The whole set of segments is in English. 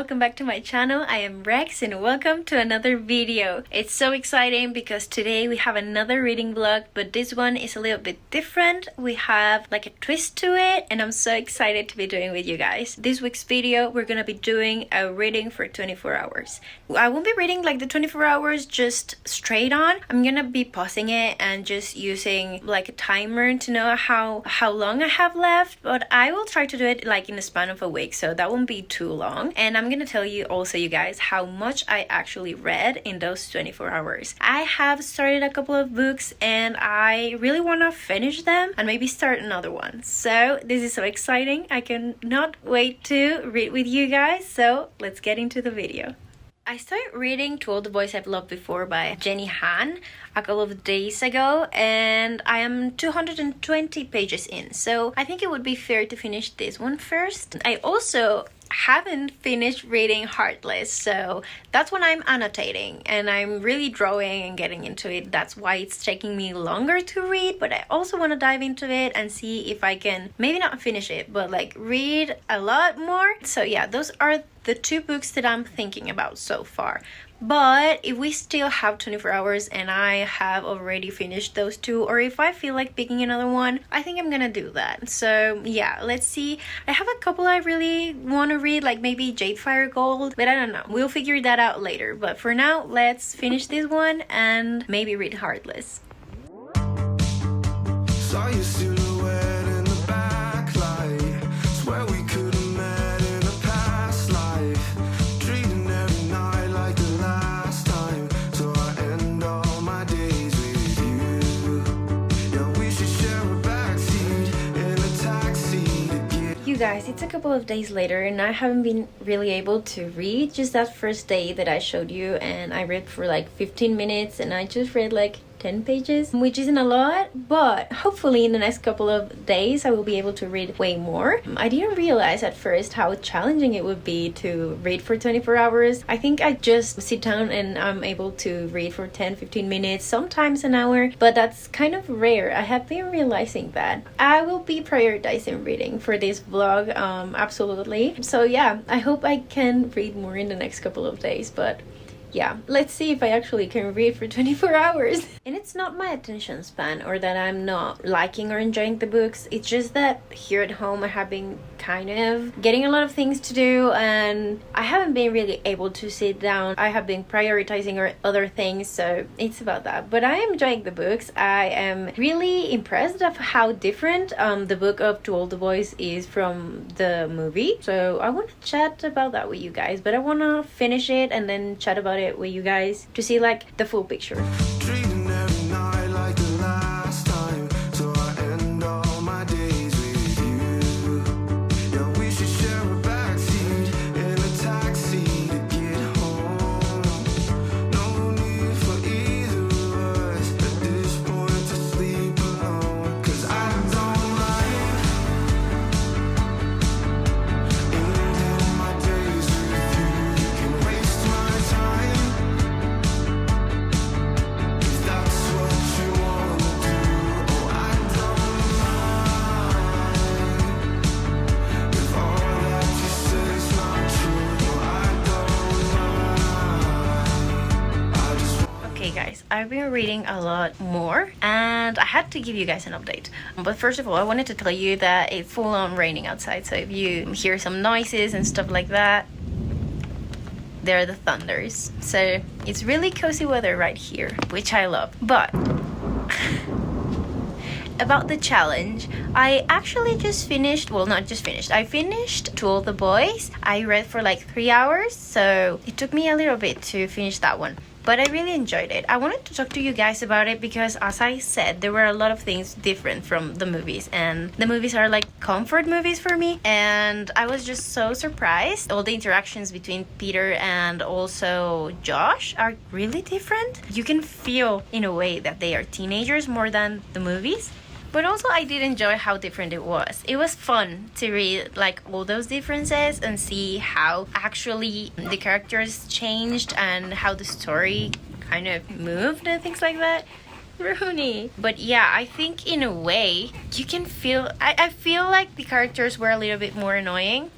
welcome back to my channel. I am Rex and welcome to another video. It's so exciting because today we have another reading vlog, but this one is a little bit different. We have like a twist to it and I'm so excited to be doing with you guys. This week's video we're gonna be doing a reading for 24 hours. I won't be reading like the 24 hours just straight on. I'm gonna be pausing it and just using like a timer to know how long I have left, but I will try to do it like in the span of a week, so that won't be too long. And I'm gonna tell you also, you guys, how much I actually read in those 24 hours. I have started a couple of books and I really want to finish them and maybe start another one. So this is so exciting. I cannot wait to read with you guys. So let's get into the video. I started reading To All the Boys I've Loved Before by Jenny Han a couple of days ago and I am 220 pages in, so I think it would be fair to finish this one first. I also haven't finished reading Heartless, so that's when I'm annotating and I'm really drawing and getting into it. That's why it's taking me longer to read, but I also want to dive into it and see if I can maybe not finish it but like read a lot more. So yeah, those are the two books that I'm thinking about so far. But if we still have 24 hours and I have already finished those two, or if I feel like picking another one, I think I'm gonna do that. So yeah, let's see. I have a couple I really want to read, like maybe Jade Fire Gold, but I don't know. We'll figure that out later. But for now, let's finish this one and maybe read Heartless. Saw your silhouette in the backlight. Swear we could have met in a past life. Treating every night like the last time. So I end all my days with you. Yeah, we should share a backseat in a taxi to get. You guys, it's a couple of days later and I haven't been really able to read. Just that first day that I showed you, and I read for like 15 minutes and I just read like 10 pages, which isn't a lot, but hopefully in the next couple of days I will be able to read way more. I didn't realize at first how challenging it would be to read for 24 hours. I think I just sit down and I'm able to read for 10-15 minutes, sometimes an hour, but that's kind of rare. I have been realizing that. I will be prioritizing reading for this vlog, absolutely. So yeah, I hope I can read more in the next couple of days, but yeah, let's see if I actually can read for 24 hours. And it's not my attention span or that I'm not liking or enjoying the books. It's just that here at home I have been kind of getting a lot of things to do and I haven't been really able to sit down. I have been prioritizing other things, so it's about that. But I am enjoying the books. I am really impressed of how different the book of To All the Boys is from the movie. So I want to chat about that with you guys, but I want to finish it and then chat about it with you guys to see like the full picture. Treating every night like the last time. So I end all my days with you. Yeah, we should share a backseat in a taxi to get home. No need for either of us at this point to sleep alone. 'Cause I don't like ending my days with you. You can waste my time. Okay guys, I've been reading a lot more and I had to give you guys an update. But first of all, I wanted to tell you that it's full on raining outside, so if you hear some noises and stuff like that, they're the thunders. So it's really cozy weather right here, which I love. But about the challenge, I actually just finished, well, not just finished, I finished To All the Boys. I read for like 3 hours, so it took me a little bit to finish that one, but I really enjoyed it. I wanted to talk to you guys about it because, as I said, there were a lot of things different from the movies, and the movies are like comfort movies for me, and I was just so surprised. All the interactions between Peter and also Josh are really different. You can feel in a way that they are teenagers more than the movies. But also I did enjoy how different it was. It was fun to read like all those differences and see how actually the characters changed and how the story kind of moved and things like that. Rooney. But yeah, I think in a way you can feel, I feel like the characters were a little bit more annoying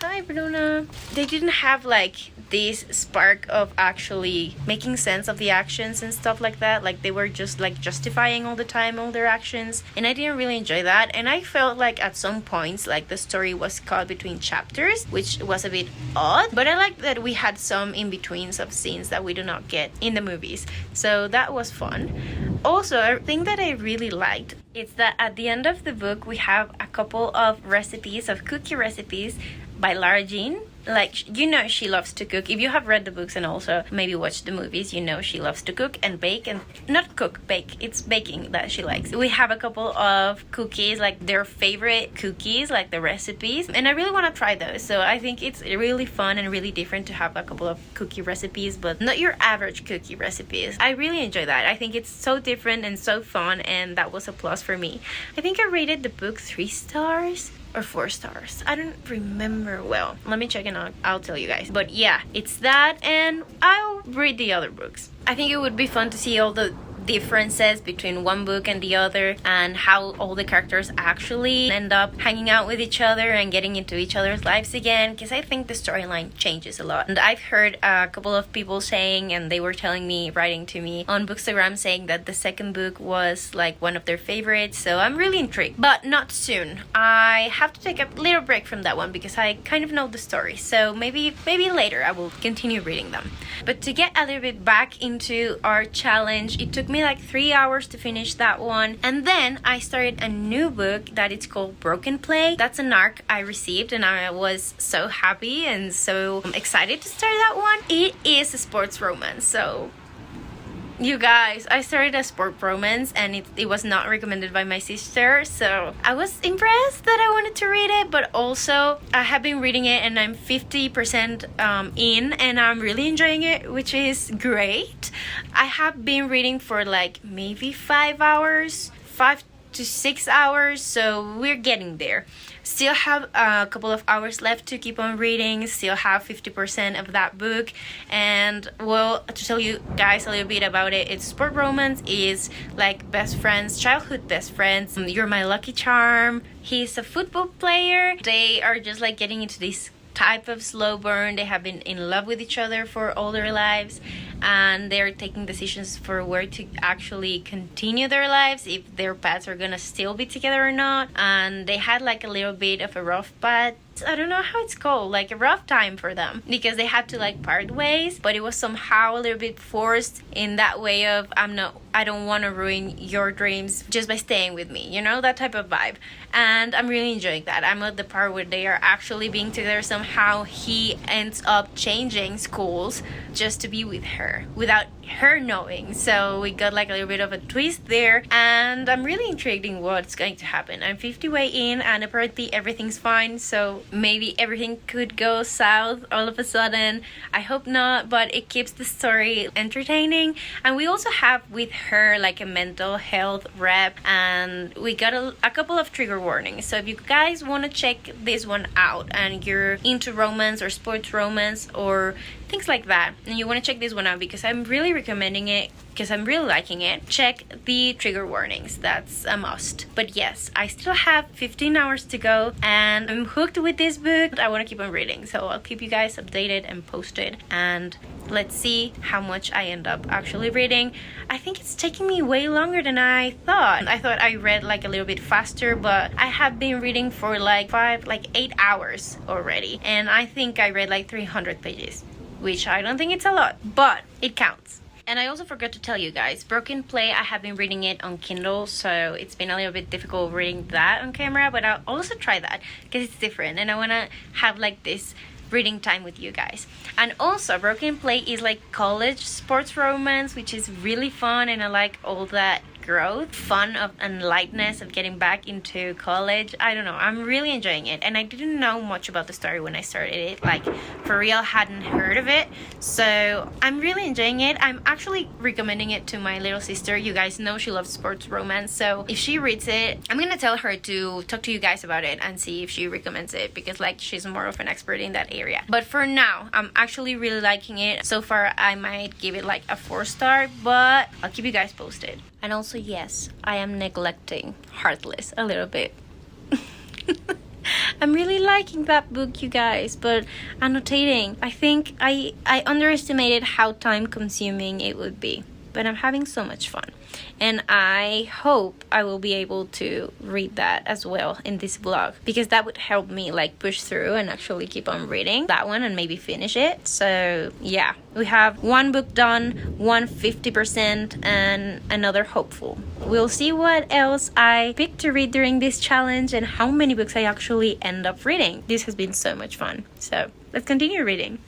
Hi, Bruna. They didn't have like this spark of actually making sense of the actions and stuff like that. Like they were just like justifying all the time all their actions, and I didn't really enjoy that. And I felt like at some points like the story was caught between chapters, which was a bit odd. But I liked that we had some in betweens of scenes that we do not get in the movies, so that was fun. Also, a thing that I really liked is that at the end of the book we have a couple of recipes, of cookie recipes by Lara Jean. Like, you know, she loves to cook. If you have read the books and also maybe watched the movies, you know she loves to cook and bake, and not cook, bake. It's baking that she likes. We have a couple of cookies, like their favorite cookies, like the recipes, and I really want to try those. So I think it's really fun and really different to have a couple of cookie recipes, but not your average cookie recipes. I really enjoy that. I think it's so different and so fun, and that was a plus for me. I think I rated the book 3 stars or 4 stars. I don't remember well. Let me check and I'll tell you guys. But yeah, it's that, and I'll read the other books. I think it would be fun to see all the differences between one book and the other, and how all the characters actually end up hanging out with each other and getting into each other's lives again, because I think the storyline changes a lot. And I've heard a couple of people saying, and they were telling me, writing to me on bookstagram, saying that the second book was like one of their favorites, so I'm really intrigued. But not soon. I have to take a little break from that one because I kind of know the story, so maybe later I will continue reading them. But to get a little bit back into our challenge, it took me like 3 hours to finish that one, and then I started a new book that it's called Broken Play. That's an ARC I received, and I was so happy and so excited to start that one. It is a sports romance, so you guys, I started a sport romance, and it was not recommended by my sister, so I was impressed that I wanted to read it. But also I have been reading it and I'm 50% in, and I'm really enjoying it, which is great. I have been reading for like maybe 5 to 6 hours, so we're getting there. Still have a couple of hours left to keep on reading, still have 50% of that book. And well, to tell you guys a little bit about it, it's sport romance, is like best friends, childhood best friends. You're my lucky charm. He's a football player. They are just like getting into this type of slow burn. They have been in love with each other for all their lives, and they're taking decisions for where to actually continue their lives, if their paths are gonna still be together or not. And they had like a little bit of a rough path, I don't know how it's called, like a rough time for them, because they had to like part ways, but it was somehow a little bit forced in that way of I don't want to ruin your dreams just by staying with me, you know, that type of vibe. And I'm really enjoying that. I'm at the part where they are actually being together. Somehow he ends up changing schools just to be with her without her knowing, so we got like a little bit of a twist there, and I'm really intrigued in what's going to happen. I'm 50 way in, and apparently everything's fine, so maybe everything could go south all of a sudden. I hope not, but it keeps the story entertaining. And we also have with her like a mental health rep, and we got a couple of trigger warnings. So if you guys want to check this one out and you're into romance or sports romance or things like that, and you want to check this one out, because I'm really recommending it, because I'm really liking it, check the trigger warnings. That's a must. But yes, I still have 15 hours to go, and I'm hooked with this book. I want to keep on reading, so I'll keep you guys updated and posted, and let's see how much I end up actually reading. I think it's taking me way longer than I thought. I thought I read like a little bit faster, but I have been reading for like 8 hours already, and I think I read like 300 pages, which I don't think it's a lot, but it counts. And I also forgot to tell you guys, Broken Play, I have been reading it on Kindle, so it's been a little bit difficult reading that on camera, but I'll also try that because it's different, and I want to have like this reading time with you guys. And also, Broken Play is like college sports romance, which is really fun, and I like all that growth, fun of, and lightness of getting back into college. I don't know, I'm really enjoying it, and I didn't know much about the story when I started it, like for real, hadn't heard of it, so I'm really enjoying it. I'm actually recommending it to my little sister. You guys know she loves sports romance, so if she reads it, I'm gonna tell her to talk to you guys about it and see if she recommends it, because like she's more of an expert in that area. But for now, I'm actually really liking it. So far I might give it like a 4-star, but I'll keep you guys posted. And also, yes, I am neglecting Heartless a little bit. I'm really liking that book, you guys, but annotating, I think I underestimated how time consuming it would be. But I'm having so much fun, and I hope I will be able to read that as well in this vlog, because that would help me like push through and actually keep on reading that one and maybe finish it. So yeah, we have one book done, 150%, and another hopeful. We'll see what else I pick to read during this challenge and how many books I actually end up reading. This has been so much fun, so let's continue reading.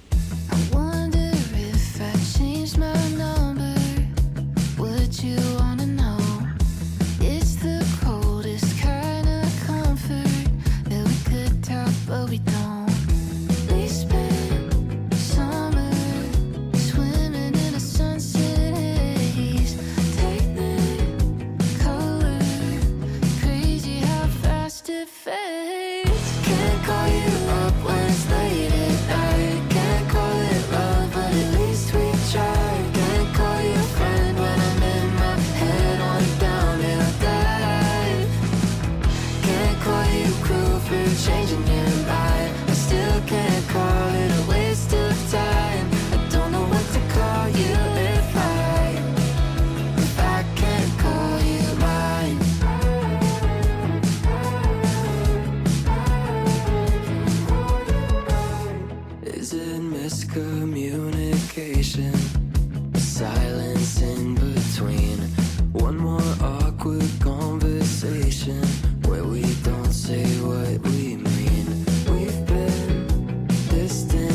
You wanna know, it's the coldest kind of comfort that we could talk, but we don't. We spent summer swimming in a sunset haze, technicolor, crazy how fast it fades. Can't call you up when it's late at night, can't call it love, but at least we tried. Can't call you a friend when I'm in my head on down and I dive. Can't call you cruel for changing your mind. I still can't call it a waste of time. I don't know what to call you if I can't call you mine. Is it miscommunication? Silence in between. One more awkward conversation where we don't say what we mean. We've been distant,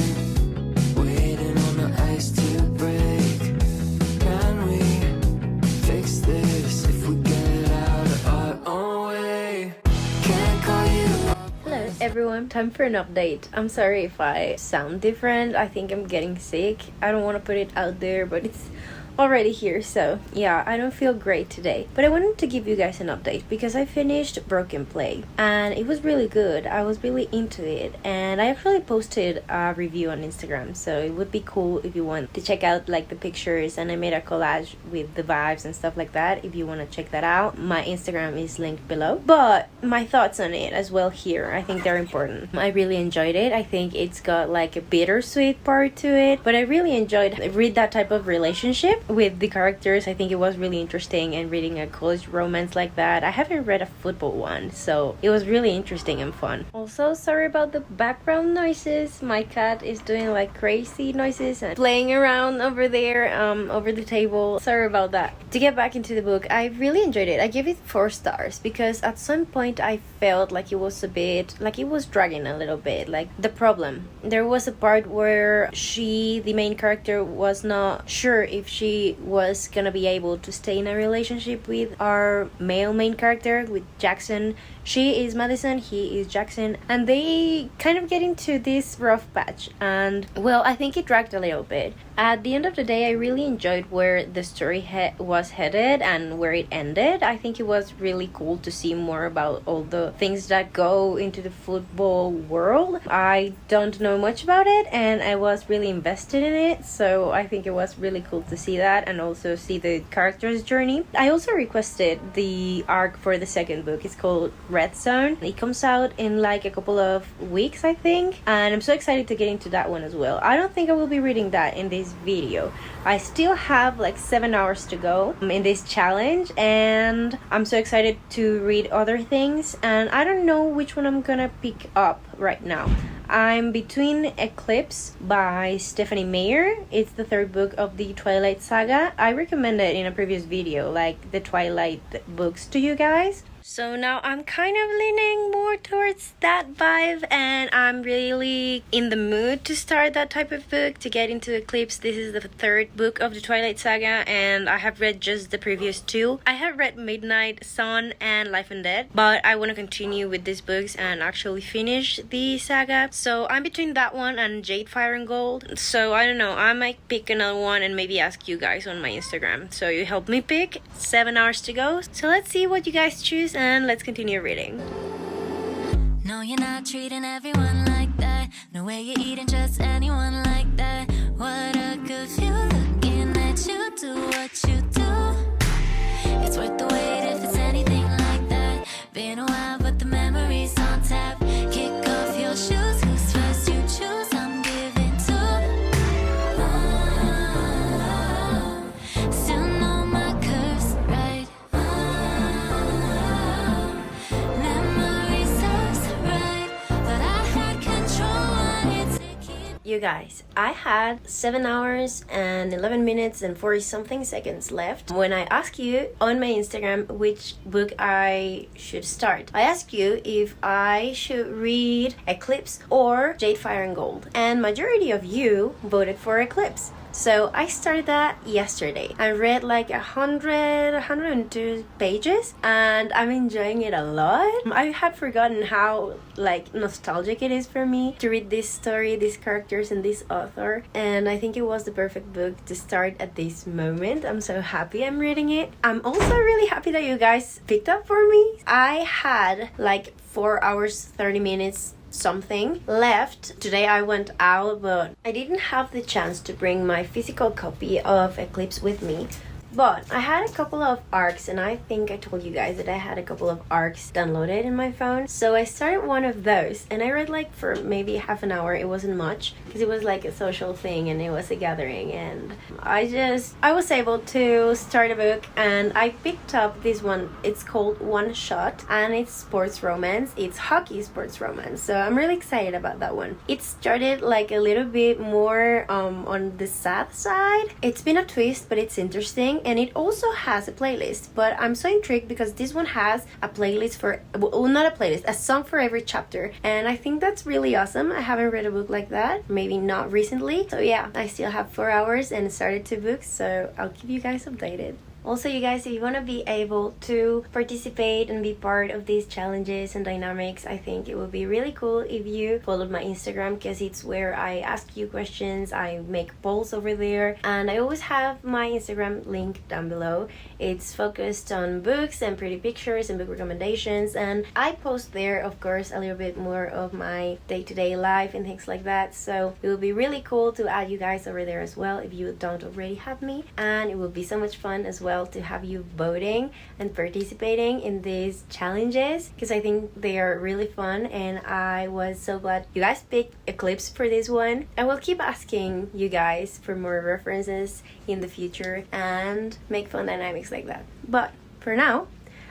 waiting on the ice to break. Can we fix this if we get out of our own way? Can't call you up. Hello everyone, time for an update. I'm sorry if I sound different. I think I'm getting sick. I don't want to put it out there, but it's already here, so yeah, I don't feel great today. But I wanted to give you guys an update because I finished Broken Play and it was really good. I was really into it, and I actually posted a review on Instagram, so it would be cool if you want to check out like the pictures, and I made a collage with the vibes and stuff like that. If you want to check that out, my Instagram is linked below. But my thoughts on it as well here, I think they're important. I really enjoyed it. I think it's got like a bittersweet part to it, but I really enjoyed read that type of relationship with the characters. I think it was really interesting, and reading a college romance like that. I haven't read a football one, so it was really interesting and fun. Also, sorry about the background noises. My cat is doing like crazy noises and playing around over there, over the table. Sorry about that. To get back into the book, I really enjoyed it. I gave it 4 stars because at some point I felt like it was a bit, like it was dragging a little bit. Like the problem, there was a part where the main character, was not sure if she was gonna be able to stay in a relationship with our male main character, with Jackson. She is Madison, he is Jackson, and they kind of get into this rough patch, and well, I think it dragged a little bit. At the end of the day, I really enjoyed where the story was headed and where it ended. I think it was really cool to see more about all the things that go into the football world. I don't know much about it, and I was really invested in it, so I think it was really cool to see that and also see the character's journey. I also requested the arc for the second book. It's called Red Zone. It comes out in like a couple of weeks, I think, and I'm so excited to get into that one as well. I don't think I will be reading that in this video. I still have like 7 hours to go in this challenge, and I'm so excited to read other things, and I don't know which one I'm gonna pick up right now. I'm between Eclipse by Stephanie Meyer. It's the 3rd book of the Twilight saga. I recommended in a previous video like the Twilight books to you guys. So now I'm kind of leaning more towards that vibe, and I'm really in the mood to start that type of book, to get into Eclipse. This is the 3rd book of the Twilight saga, and I have read just the previous 2. I have read Midnight Sun and Life and Death, but I want to continue with these books and actually finish the saga. So I'm between that one and Jade, Fire and Gold. So I don't know, I might pick another one and maybe ask you guys on my Instagram, so you help me pick. 7 hours to go, so let's see what you guys choose, and let's continue reading. No, you're not treating everyone like that. No way you're eating just anyone like that. What a good view, looking at you do what you do. It's worth the wait if it's anything like that. Been a while, but the memories on tap. Kick you guys, I had 7 hours and 11 minutes and 40 something seconds left when I asked you on my Instagram which book I should start. I asked you if I should read Eclipse or Jade, Fire and Gold, and majority of you voted for Eclipse. So I started that yesterday. I read like 102 pages and I'm enjoying it a lot. I had forgotten how like nostalgic it is for me to read this story, these characters and this author, and I think it was the perfect book to start at this moment. I'm so happy I'm reading it. I'm also really happy that you guys picked up for me. I had like 4 hours 30 minutes something left. Today I went out, but I didn't have the chance to bring my physical copy of Eclipse with me. But I had a couple of arcs, and I think I told you guys that I had a couple of arcs downloaded in my phone. So I started one of those, and I read like for maybe half an hour. It wasn't much because it was like a social thing and it was a gathering, and I was able to start a book, and I picked up this one. It's called One Shot, and it's sports romance. It's hockey sports romance. So I'm really excited about that one. It started like a little bit more on the sad side. It's been a twist, but it's interesting. And it also has a playlist, but I'm so intrigued because this one has a playlist for, well, not a playlist, a song for every chapter, and I think that's really awesome. I haven't read a book like that, maybe not recently, so yeah, I still have 4 hours and started 2 books, so I'll keep you guys updated. Also, you guys, if you want to be able to participate and be part of these challenges and dynamics, I think it would be really cool if you followed my Instagram, because it's where I ask you questions, I make polls over there, and I always have my Instagram link down below. It's focused on books and pretty pictures and book recommendations, and I post there, of course, a little bit more of my day-to-day life and things like that, so it would be really cool to add you guys over there as well if you don't already have me, and it will be so much fun as well to have you voting and participating in these challenges, because I think they are really fun, and I was so glad you guys picked Eclipse for this one. I will keep asking you guys for more references in the future and make fun dynamics like that. But for now,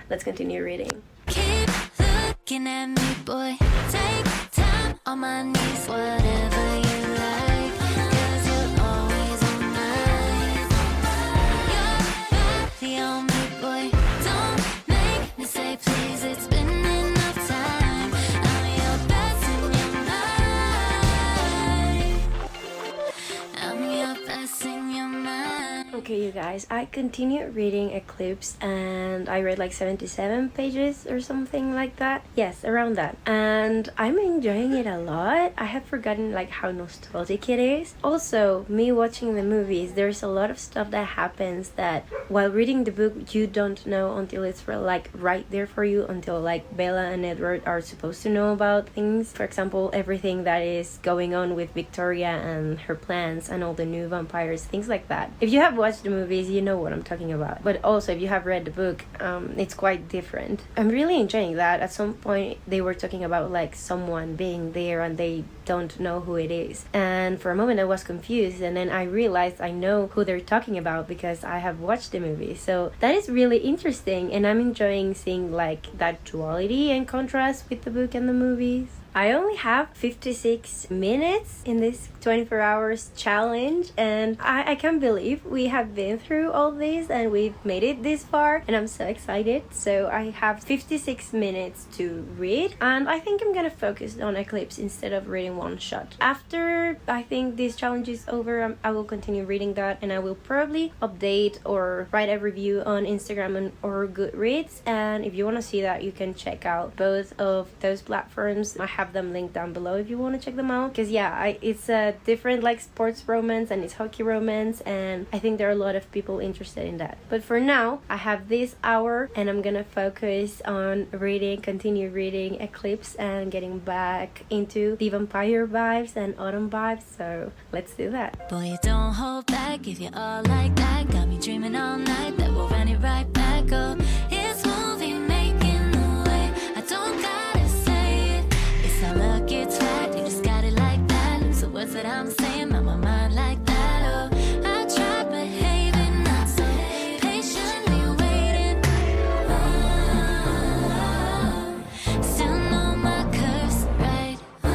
let's continue reading. Keep looking at me, boy. Take time on my knees, whatever you like. 'Cause you're always on mine. You're the only boy. Don't make me say please. It's been enough time. I'm your best in your mind. I'm your best in your mind. Okay, you guys, I continued reading Eclipse and I read like 77 pages or something like that. Yes, around that. And I'm enjoying it a lot. I have forgotten like how nostalgic it is. Also, me watching the movies, there's a lot of stuff that happens that while reading the book you don't know until it's like right there for you, until like Bella and Edward are supposed to know about things. For example, everything that is going on with Victoria and her plans and all the new vampires, things like that. If you have watched the movies, you know what I'm talking about. But also, if you have read the book, it's quite different. I'm really enjoying that. At some point, they were talking about like someone being there and they don't know who it is. And for a moment, I was confused. And then I realized I know who they're talking about because I have watched the movie. So that is really interesting. And I'm enjoying seeing like that duality and contrast with the book and the movies. I only have 56 minutes in this 24 hours challenge, and I can't believe we have been through all this and we've made it this far, and I'm so excited. So I have 56 minutes to read, and I think I'm gonna focus on Eclipse instead of reading One Shot. After I think this challenge is over, I will continue reading that, and I will probably update or write a review on Instagram or Goodreads, and if you want to see that, you can check out both of those platforms. I have them linked down below if you want to check them out, because yeah, it's a different like sports romance and it's hockey romance, and I think there are a lot of people interested in that. But for now, I have this hour and I'm gonna focus on continue reading Eclipse and getting back into the vampire vibes and autumn vibes, so let's do that. Boy, you don't hold back if you're all like that. Got me dreaming all night that we'll run it right back. Oh, it's movie making the way. I don't gotta say it. It's how luck gets right. You just got it like that. Lose the words that I'm saying, my mind like that. Oh, I try behaving, not so patiently waiting. Oh, still know my curves right. Oh,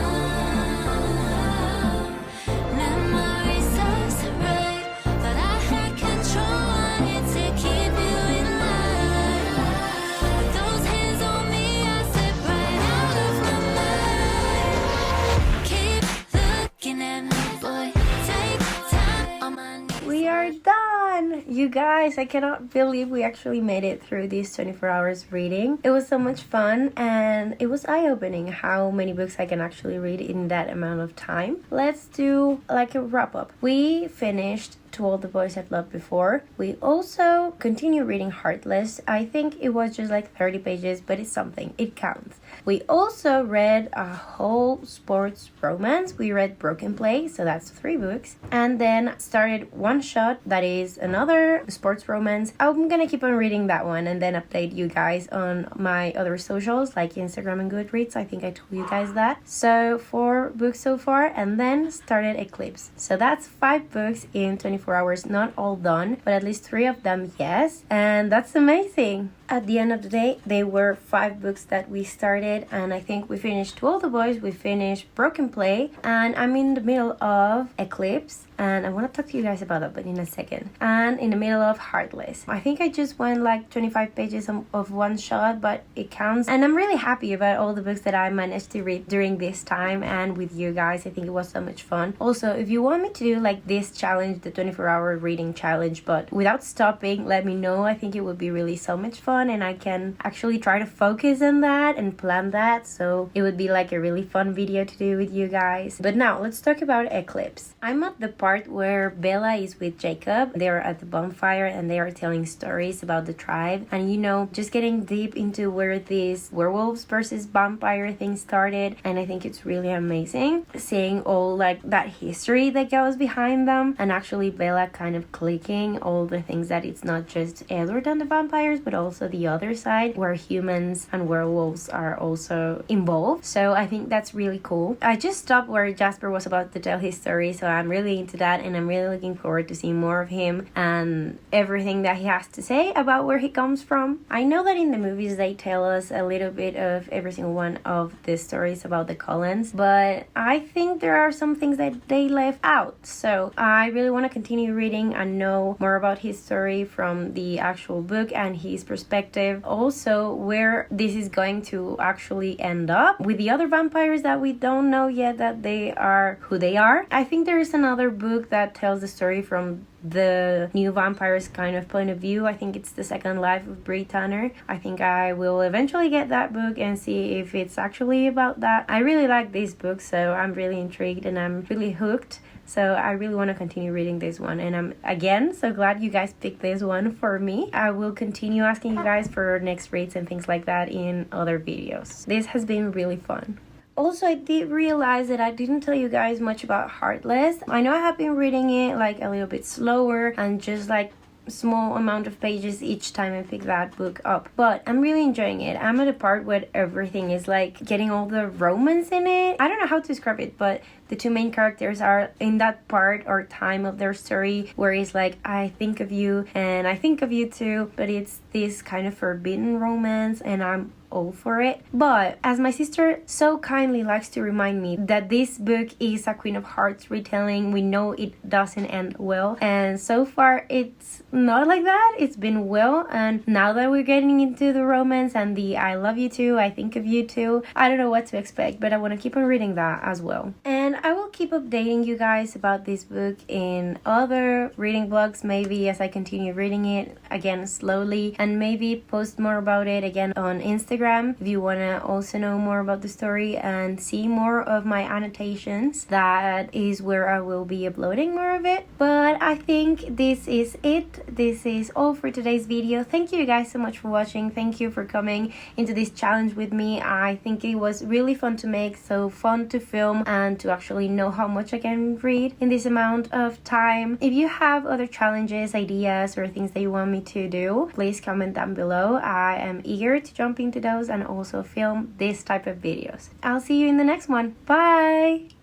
done! You guys, I cannot believe we actually made it through these 24 hours reading. It was so much fun and it was eye-opening how many books I can actually read in that amount of time. Let's do like a wrap-up. We finished To All the Boys I've Loved Before. We also continue reading Heartless. I think it was just like 30 pages, but it's something. It counts. We also read a whole sports romance. We read Broken Play, so that's 3 books. And then started One Shot, that is another sports romance. I'm gonna keep on reading that one and then update you guys on my other socials like Instagram and Goodreads. I think I told you guys that. So 4 books so far, and then started Eclipse. So that's 5 books in 24 hours, not all done, but at least 3 of them, yes. And that's amazing. At the end of the day, they were 5 books that we started, and I think we finished To All the Boys, we finished Broken Play, and I'm in the middle of Eclipse, and I want to talk to you guys about that, but in a second. And in the middle of Heartless. I think I just went like 25 pages of One Shot, but it counts. And I'm really happy about all the books that I managed to read during this time and with you guys. I think it was so much fun. Also, if you want me to do like this challenge, the 24-hour reading challenge, but without stopping, let me know. I think it would be really so much fun, and I can actually try to focus on that and plan that. So it would be like a really fun video to do with you guys. But now let's talk about Eclipse. I'm at the part where Bella is with Jacob. They're at the bonfire and they are telling stories about the tribe, and you know, just getting deep into where this werewolves versus vampire thing started. And I think it's really amazing seeing all like that history that goes behind them, and actually Bella kind of clicking all the things that it's not just Edward and the vampires, but also the other side where humans and werewolves are also involved. So I think that's really cool. I just stopped where Jasper was about to tell his story, so I'm really into that, and I'm really looking forward to seeing more of him and everything that he has to say about where he comes from. I know that in the movies they tell us a little bit of every single one of the stories about the Cullens, but I think there are some things that they left out. So I really want to continue reading and know more about his story from the actual book and his perspective. Also, where this is going to actually end up with the other vampires that we don't know yet that they are who they are. I think there is another book that tells the story from the new vampires kind of point of view. I think it's The Second Life of Brie Tanner. I think I will eventually get that book and see if it's actually about that. I really like this book, so I'm really intrigued and I'm really hooked. So I really want to continue reading this one, and I'm again so glad you guys picked this one for me. I will continue asking you guys for next reads and things like that in other videos. This has been really fun. Also, I did realize that I didn't tell you guys much about Heartless. I know I have been reading it like a little bit slower and just like small amount of pages each time I pick that book up, but I'm really enjoying it. I'm at a part where everything is like getting all the romance in it. I don't know how to describe it, but the 2 main characters are in that part or time of their story where it's like, I think of you and I think of you too, but it's this kind of forbidden romance, and I'm all for it. But as my sister so kindly likes to remind me that this book is a Queen of Hearts retelling, we know it doesn't end well, and so far it's not like that. It's been well, and now that we're getting into the romance and the I love you too, I think of you too, I don't know what to expect, but I want to keep on reading that as well. And I will keep updating you guys about this book in other reading vlogs, maybe as I continue reading it again slowly, and maybe post more about it again on Instagram if you want to also know more about the story and see more of my annotations. That is where I will be uploading more of it. But I think this is it. This is all for today's video. Thank you guys so much for watching. Thank you for coming into this challenge with me. I think it was really fun to make, so fun to film and to actually know how much I can read in this amount of time. If you have other challenges, ideas, or things that you want me to do, please comment down below. I am eager to jump into those and also film this type of videos. I'll see you in the next one. Bye!